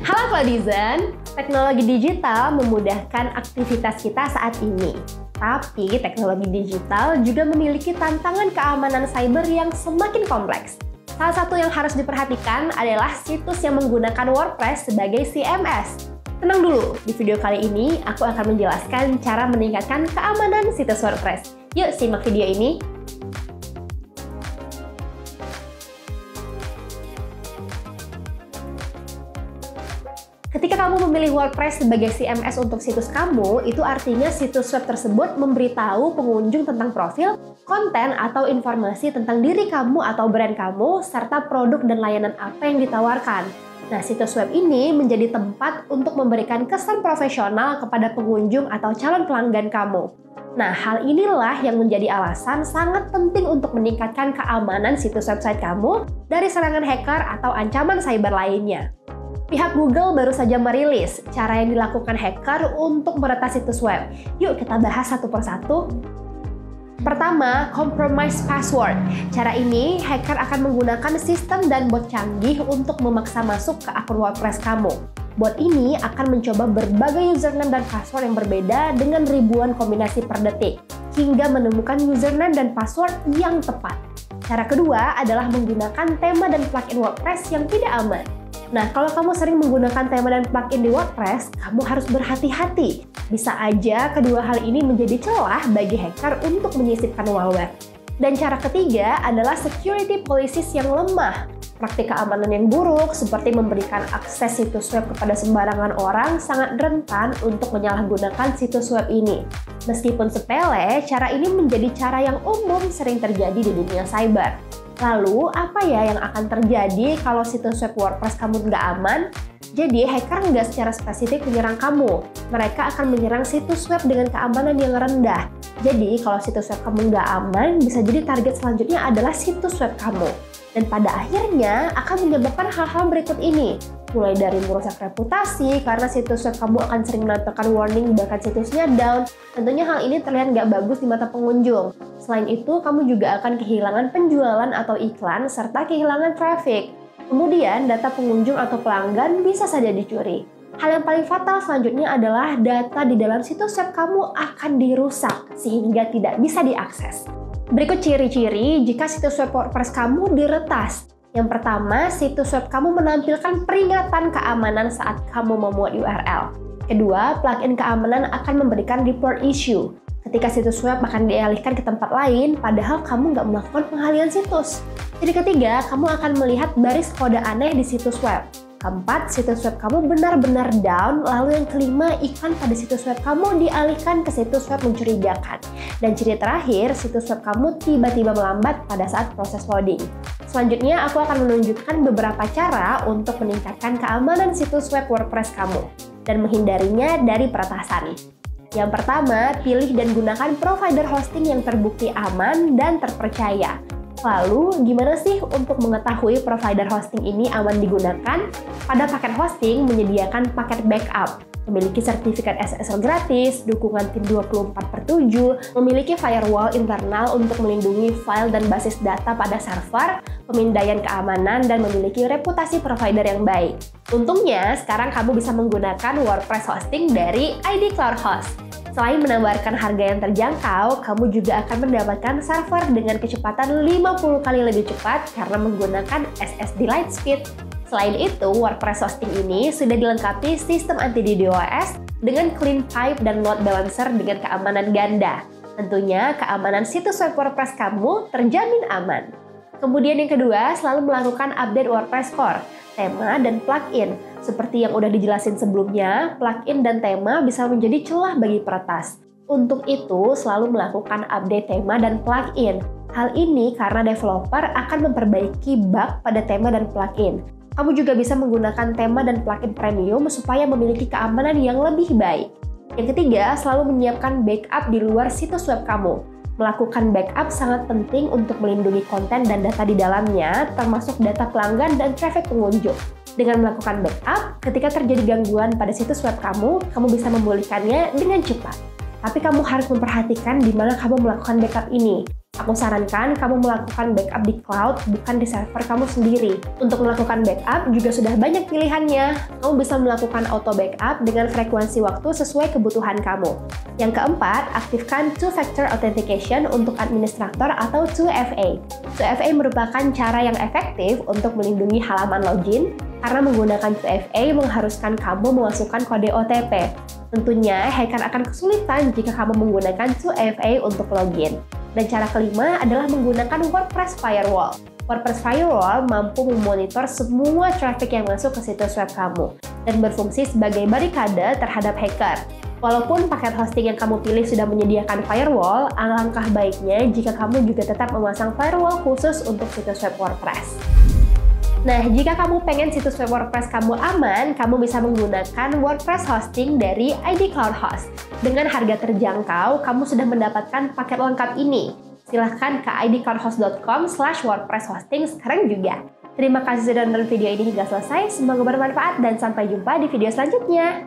Halo Cloudizen, teknologi digital memudahkan aktivitas kita saat ini. Tapi teknologi digital juga memiliki tantangan keamanan cyber yang semakin kompleks. Salah satu yang harus diperhatikan adalah situs yang menggunakan WordPress sebagai CMS. Tenang dulu, di video kali ini aku akan menjelaskan cara meningkatkan keamanan situs WordPress. Yuk simak video ini. Ketika kamu memilih WordPress sebagai CMS untuk situs kamu, itu artinya situs web tersebut memberitahu pengunjung tentang profil, konten, atau informasi tentang diri kamu atau brand kamu, serta produk dan layanan apa yang ditawarkan. Nah, situs web ini menjadi tempat untuk memberikan kesan profesional kepada pengunjung atau calon pelanggan kamu. Nah, hal inilah yang menjadi alasan sangat penting untuk meningkatkan keamanan situs website kamu dari serangan hacker atau ancaman cyber lainnya. Pihak Google baru saja merilis cara yang dilakukan hacker untuk meretas situs web. Yuk kita bahas satu persatu. Pertama, compromise password. Cara ini, hacker akan menggunakan sistem dan bot canggih untuk memaksa masuk ke akun WordPress kamu. Bot ini akan mencoba berbagai username dan password yang berbeda dengan ribuan kombinasi per detik, hingga menemukan username dan password yang tepat. Cara kedua adalah menggunakan tema dan plugin WordPress yang tidak aman. Nah, kalau kamu sering menggunakan tema dan plugin di WordPress, kamu harus berhati-hati. Bisa aja kedua hal ini menjadi celah bagi hacker untuk menyisipkan malware. Dan cara ketiga adalah security policies yang lemah. Praktik keamanan yang buruk seperti memberikan akses situs web kepada sembarangan orang sangat rentan untuk menyalahgunakan situs web ini. Meskipun sepele, cara ini menjadi cara yang umum sering terjadi di dunia cyber. Lalu, apa ya yang akan terjadi kalau situs web WordPress kamu nggak aman? Jadi, hacker nggak secara spesifik menyerang kamu. Mereka akan menyerang situs web dengan keamanan yang rendah. Jadi, kalau situs web kamu nggak aman, bisa jadi target selanjutnya adalah situs web kamu. Dan pada akhirnya akan menyebabkan hal-hal berikut ini. Mulai dari merusak reputasi karena situs web kamu akan sering menampilkan warning bahkan situsnya down. Tentunya hal ini terlihat nggak bagus di mata pengunjung. Selain itu, kamu juga akan kehilangan penjualan atau iklan serta kehilangan traffic. Kemudian, data pengunjung atau pelanggan bisa saja dicuri. Hal yang paling fatal selanjutnya adalah data di dalam situs web kamu akan dirusak sehingga tidak bisa diakses. Berikut ciri-ciri jika situs web WordPress kamu diretas. Yang pertama, situs web kamu menampilkan peringatan keamanan saat kamu memuat URL. Kedua, plugin keamanan akan memberikan report issue ketika situs web akan dialihkan ke tempat lain, padahal kamu nggak melakukan pengalihan situs. Jadi ketiga, kamu akan melihat baris kode aneh di situs web. Keempat, situs web kamu benar-benar down. Lalu yang kelima, iklan pada situs web kamu dialihkan ke situs web mencurigakan. Dan ciri terakhir, situs web kamu tiba-tiba melambat pada saat proses loading. Selanjutnya, aku akan menunjukkan beberapa cara untuk meningkatkan keamanan situs web WordPress kamu dan menghindarinya dari peretasan. Yang pertama, pilih dan gunakan provider hosting yang terbukti aman dan terpercaya. Lalu, gimana sih untuk mengetahui provider hosting ini aman digunakan? Pada paket hosting menyediakan paket backup, memiliki sertifikat SSL gratis, dukungan tim 24/7, memiliki firewall internal untuk melindungi file dan basis data pada server, pemindaian keamanan, dan memiliki reputasi provider yang baik. Untungnya, sekarang kamu bisa menggunakan WordPress hosting dari ID Cloud Host. Selain menawarkan harga yang terjangkau, kamu juga akan mendapatkan server dengan kecepatan 50 kali lebih cepat karena menggunakan SSD Lightspeed. Selain itu, WordPress hosting ini sudah dilengkapi sistem anti-DDoS dengan clean pipe dan load balancer dengan keamanan ganda. Tentunya, keamanan situs web WordPress kamu terjamin aman. Kemudian yang kedua, selalu melakukan update WordPress Core, tema, dan plugin. Seperti yang udah dijelasin sebelumnya, plugin dan tema bisa menjadi celah bagi peretas. Untuk itu, selalu melakukan update tema dan plugin. Hal ini karena developer akan memperbaiki bug pada tema dan plugin. Kamu juga bisa menggunakan tema dan plugin premium supaya memiliki keamanan yang lebih baik. Yang ketiga, selalu menyiapkan backup di luar situs web kamu. Melakukan backup sangat penting untuk melindungi konten dan data di dalamnya, termasuk data pelanggan dan traffic pengunjung. Dengan melakukan backup, ketika terjadi gangguan pada situs web kamu bisa memulihkannya dengan cepat. Tapi kamu harus memperhatikan di mana kamu melakukan backup ini. Aku sarankan kamu melakukan backup di cloud, bukan di server kamu sendiri. Untuk melakukan backup juga sudah banyak pilihannya. Kamu bisa melakukan auto backup dengan frekuensi waktu sesuai kebutuhan kamu. Yang keempat, aktifkan Two-Factor Authentication untuk administrator atau 2FA. 2FA merupakan cara yang efektif untuk melindungi halaman login, karena menggunakan 2FA mengharuskan kamu memasukkan kode OTP. Tentunya, hacker akan kesulitan jika kamu menggunakan 2FA untuk login. Dan cara kelima adalah menggunakan WordPress Firewall. WordPress Firewall mampu memonitor semua traffic yang masuk ke situs web kamu dan berfungsi sebagai barikade terhadap hacker. Walaupun paket hosting yang kamu pilih sudah menyediakan firewall, alangkah baiknya jika kamu juga tetap memasang firewall khusus untuk situs web WordPress. Nah, jika kamu pengen situs web WordPress kamu aman, kamu bisa menggunakan WordPress hosting dari ID Cloud Host. Dengan harga terjangkau, kamu sudah mendapatkan paket lengkap ini. Silahkan ke idcloudhost.com/WordPress-hosting sekarang juga. Terima kasih sudah nonton video ini hingga selesai, semoga bermanfaat dan sampai jumpa di video selanjutnya.